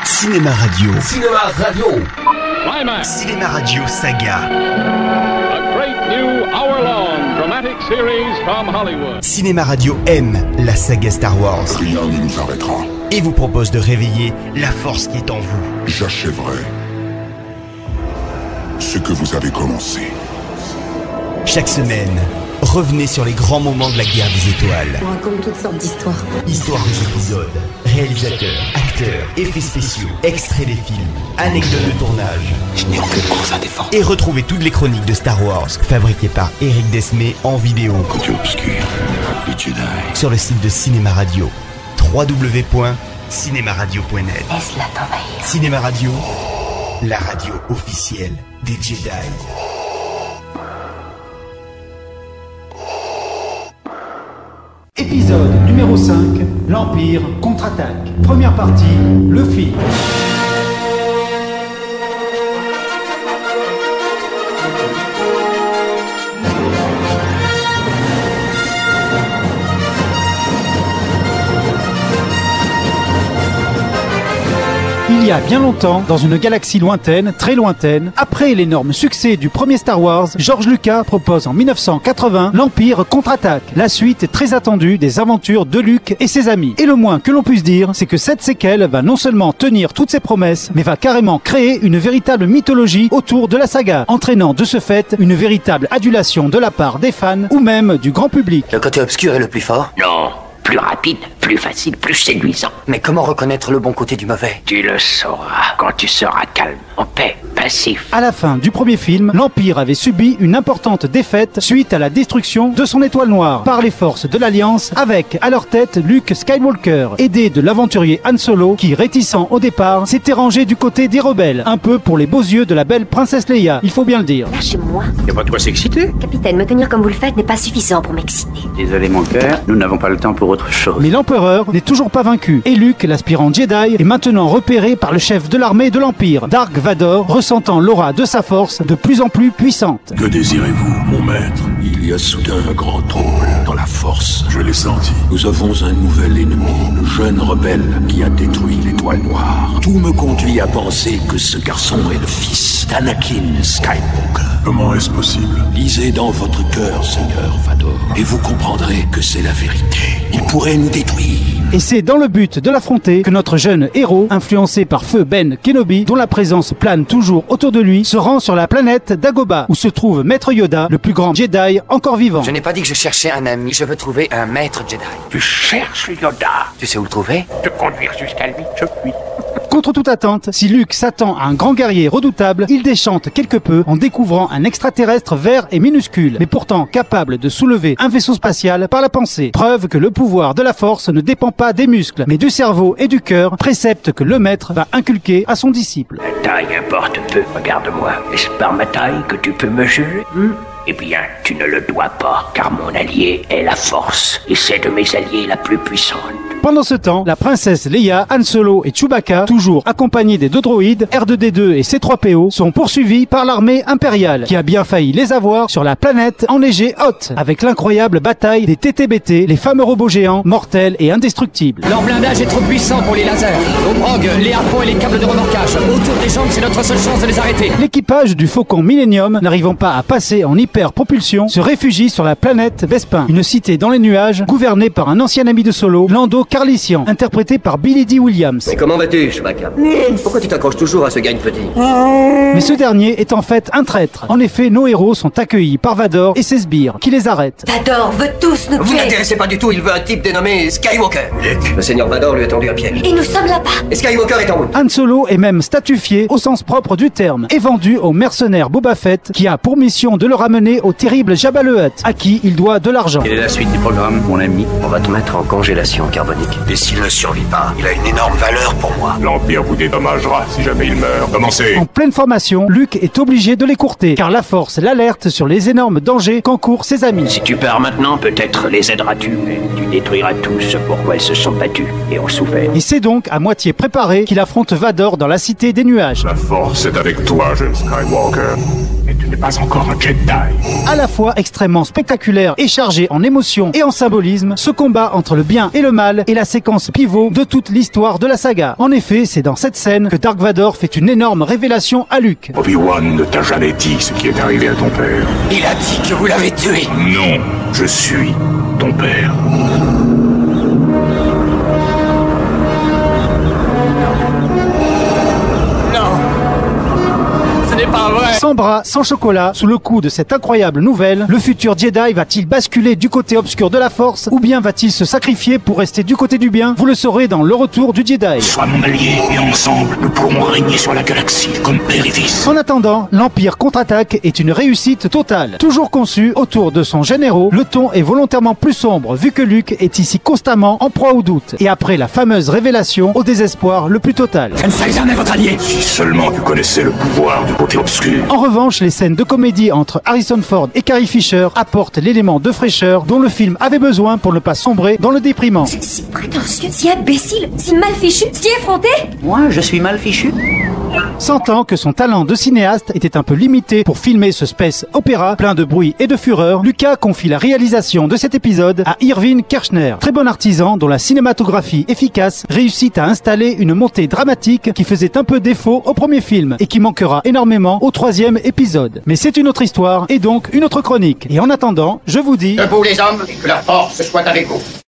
Cinéma Radio. Cinéma Radio. Climax. Cinéma Radio Saga. A great new hour-long dramatic series from Hollywood. Cinéma Radio aime la saga Star Wars Rien ne nous arrêtera. et vous propose de réveiller la force qui est en vous. J'achèverai ce que vous avez commencé. Chaque semaine, revenez sur les grands moments de la guerre des étoiles. On raconte toutes sortes d'histoires. Histoire des épisodes, réalisateurs, acteurs, effets spéciaux, extraits des films, anecdotes de tournage. Je n'ai aucune cause à défendre. Et retrouvez toutes les chroniques de Star Wars fabriquées par Eric Desmé en vidéo Côté obscur, les Jedi. sur le site de Cinéma Radio. www.cinemaradio.net. Laisse-la t'envahir. Cinéma Radio, la radio officielle des Jedi. Épisode numéro 5, l'Empire contre-attaque. Première partie, le film. Il y a bien longtemps, dans une galaxie lointaine, très lointaine, après l'énorme succès du premier Star Wars, George Lucas propose en 1980 l'Empire contre-attaque, la suite très attendue des aventures de Luke et ses amis. Et le moins que l'on puisse dire, c'est que cette séquelle va non seulement tenir toutes ses promesses, mais va carrément créer une véritable mythologie autour de la saga, entraînant de ce fait une véritable adulation de la part des fans ou même du grand public. Le côté obscur est le plus fort. Non, plus rapide, plus facile, plus séduisant. Mais comment reconnaître le bon côté du mauvais? Tu le sauras quand tu seras calme, en paix, passif. À la fin du premier film, l'Empire avait subi une importante défaite suite à la destruction de son étoile noire par les forces de l'Alliance, avec à leur tête Luke Skywalker, aidé de l'aventurier Han Solo qui, réticent au départ, s'était rangé du côté des rebelles, un peu pour les beaux yeux de la belle princesse Leia, il faut bien le dire. Lâchez-moi. Y'a pas de quoi s'exciter. Capitaine, me tenir comme vous le faites n'est pas suffisant pour m'exciter. Désolé mon cœur, nous n'avons pas le temps pour autre chose. Mais l'Empereur n'est toujours pas vaincu, et Luke, l'aspirant Jedi, est maintenant repéré par le chef de l'armée de l'Empire, Dark Vador, ressentant l'aura de sa force de plus en plus puissante. Que désirez-vous, mon maître? Il y a soudain un grand trouble dans la force. Je l'ai senti. Nous avons un nouvel ennemi, le jeune rebelle qui a détruit l'étoile noire. Tout me conduit à penser que ce garçon est le fils d'Anakin Skywalker. Comment est-ce possible? Lisez dans votre cœur, Seigneur Vador, et vous comprendrez que c'est la vérité. Il pourrait nous détruire. Et c'est dans le but de l'affronter que notre jeune héros, influencé par feu Ben Kenobi, dont la présence plane toujours autour de lui, se rend sur la planète Dagobah, où se trouve Maître Yoda, le plus grand Jedi encore vivant. Je n'ai pas dit que je cherchais un ami, je veux trouver un maître Jedi. Tu cherches Yoda. Tu sais où le trouver? Te conduire jusqu'à lui, je puis. Contre toute attente, si Luke s'attend à un grand guerrier redoutable, il déchante quelque peu en découvrant un extraterrestre vert et minuscule, mais pourtant capable de soulever un vaisseau spatial par la pensée. Preuve que le pouvoir de la force ne dépend pas des muscles, mais du cerveau et du cœur, précepte que le maître va inculquer à son disciple. La taille importe peu, regarde-moi. Est-ce par ma taille que tu peux me juger? Eh bien, tu ne le dois pas, car mon allié est la force, et c'est de mes alliés la plus puissante. Pendant ce temps, la princesse Leia, Han Solo et Chewbacca, toujours accompagnés des deux droïdes, R2-D2 et C3PO, sont poursuivis par l'armée impériale, qui a bien failli les avoir sur la planète enneigée Hoth, avec l'incroyable bataille des TTBT, les fameux robots géants, mortels et indestructibles. Leur blindage est trop puissant pour les lasers. Au prog, les harpons et les câbles de remorquage. Autour des jambes, c'est notre seule chance de les arrêter. L'équipage du Faucon Millennium, n'arrivant pas à passer en hyper-propulsion, se réfugie sur la planète Bespin, une cité dans les nuages, gouvernée par un ancien ami de Solo, Lando Calrissian, interprété par Billy Dee Williams. Mais comment vas-tu, Chewbacca? Pourquoi tu t'accroches toujours à ce gagne petit? Mais ce dernier est en fait un traître. En effet, nos héros sont accueillis par Vador et ses sbires, qui les arrêtent. Vador veut tous nous Vous tuer. l'intéressez pas du tout, il veut un type dénommé Skywalker. Le seigneur Vador lui a tendu un piège. Et nous sommes là-bas. Et Skywalker est en route. Han Solo est même statufié au sens propre du terme et vendu au mercenaire Boba Fett qui a pour mission de le ramener au terrible Jabba le Hutt, à qui il doit de l'argent. Quelle est la suite du programme, mon ami? On va te mettre en congélation carbonique. Et s'il ne survit pas, il a une énorme valeur pour moi. L'Empire vous dédommagera si jamais il meurt. Commencez. En pleine formation, Luke est obligé de l'écourter, car la force l'alerte sur les énormes dangers qu'encourent ses amis. Si tu pars maintenant, peut-être les aideras-tu, mais tu détruiras tout ce pourquoi ils se sont battus et ont souffert. Et c'est donc à moitié préparé qu'il affronte Vador dans la cité des nuages. La force est avec toi, jeune Skywalker. Et tu n'est pas encore un Jedi. À la fois extrêmement spectaculaire et chargé en émotions et en symbolisme, ce combat entre le bien et le mal est la séquence pivot de toute l'histoire de la saga. En effet, c'est dans cette scène que Dark Vador fait une énorme révélation à Luke. Obi-Wan ne t'a jamais dit ce qui est arrivé à ton père. Il a dit que vous l'avez tué. Non, je suis ton père. Sans bras, sans chocolat, sous le coup de cette incroyable nouvelle, le futur Jedi va-t-il basculer du côté obscur de la Force ou bien va-t-il se sacrifier pour rester du côté du bien? Vous le saurez dans Le Retour du Jedi. Sois mon allié et ensemble, nous pourrons régner sur la galaxie comme père et fils. En attendant, l'Empire contre-attaque est une réussite totale. Toujours conçu autour de son jeune héros, le ton est volontairement plus sombre vu que Luke est ici constamment en proie au doute. Et après la fameuse révélation, au désespoir le plus total. Je ne serai jamais votre allié. Si seulement tu connaissais le pouvoir du côté obscur. En revanche, les scènes de comédie entre Harrison Ford et Carrie Fisher apportent l'élément de fraîcheur dont le film avait besoin pour ne pas sombrer dans le déprimant. Si prétentieux, si imbécile, si mal fichu, si effronté. Moi, je suis mal fichu. Sentant que son talent de cinéaste était un peu limité pour filmer ce space opéra plein de bruit et de fureur, Lucas confie la réalisation de cet épisode à Irving Kershner, très bon artisan dont la cinématographie efficace réussit à installer une montée dramatique qui faisait un peu défaut au premier film et qui manquera énormément au troisième épisode. Mais c'est une autre histoire et donc une autre chronique. Et en attendant, je vous dis... Debout les hommes et que la force soit avec vous.